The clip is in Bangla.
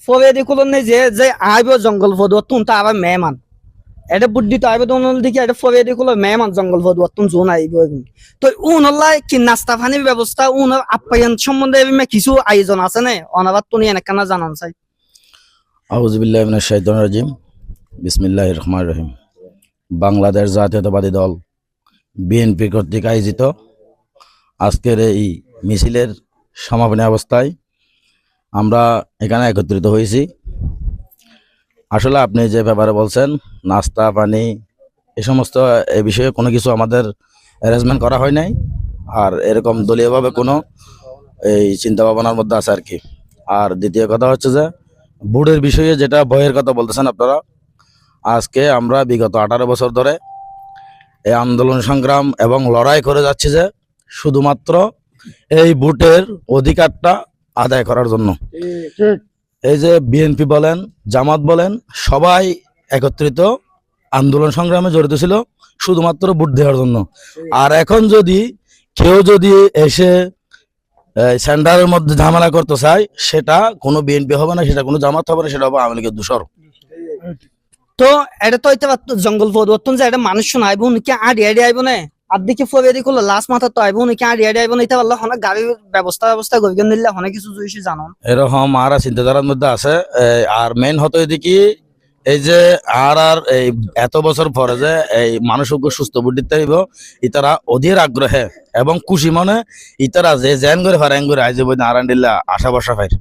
ফবেদি কুলন নেই যে আইব জঙ্গল ফদ তুন তা আবার মেহমান এটা বুদ্ধি তো আইব দোনল দিকে এটা ফবেদি কুল মেহমান জঙ্গল ফদ তুন জোন আইব তো উনল্লাই কি নাস্তা পানির ব্যবস্থা উনার আপ্যায়ন সম্বন্ধে কিছু আয়োজন আছে না অনাবাদ তুমি এনেকানা জানান চাই। আউযু বিল্লাহি মিনাশ শাইতানির রাজিম। বিসমিল্লাহির রহমানির রহিম। বাংলাদেশ জাতীয়তাবাদী দল বিএনপি কর্তৃক আয়োজিত আজকের এই মিছিলের সমাপনী অবস্থায় আমরা এখানে একত্রিত হয়েছি। আসলে আপনি যে ব্যাপারে বলছেন নাস্তা পানি এই সমস্ত এই বিষয়ে কোনো কিছু আমাদের অ্যারেঞ্জমেন্ট করা হয় নাই, আর এরকম দলীয়ভাবে কোনো এই চিন্তা ভাবনার মধ্যে আছে আর কি। আর দ্বিতীয় কথা হচ্ছে যে ভোটের বিষয়ে যেটা ভয়ের কথা বলতেছেন আপনারা, আজকে আমরা বিগত 18 বছর ধরে এই আন্দোলন সংগ্রাম এবং লড়াই করে যাচ্ছি যে শুধুমাত্র এই ভোটের অধিকারটা আদায় করার জন্য। এই যে বিএনপি বলেন জামাত বলেন সবাই একত্রিত আন্দোলন সংগ্রামে জড়িত ছিল শুধুমাত্র ভোট দেওয়ার জন্য। আর এখন যদি কেউ এসে সেন্টারের মধ্যে ঝামেলা করতে চায়, সেটা কোনো বিএনপি হবে না, সেটা কোনো জামাত হবে না, সেটা হবে আওয়ামী লীগের দোসর। তো এটা তো হইতে পারতো জঙ্গল পরিবর্তন যে এটা মানুষ আইব নাকি আড়ি আইব না আর দিকে ফবেদি করলো লাস্ট মাথা তো আইব নাকি আড়ি আইব না এটা পারলে অনেক গাড়ির ব্যবস্থা করে নিলে অনেক কিছু জুইছি জানো এরকম আর চিন্তাধারার মধ্যে আছে। আর মেন হতো এদিকে এই যে আর এই এত বছর পরে যে এই মানুষ সুস্থ বুদ্ধিতে হইব, ইতারা অধীর আগ্রহে এবং খুশি মনে ইতারা যে জ্যান করে ফারেন করে আইজ আশা বসা ফাইর।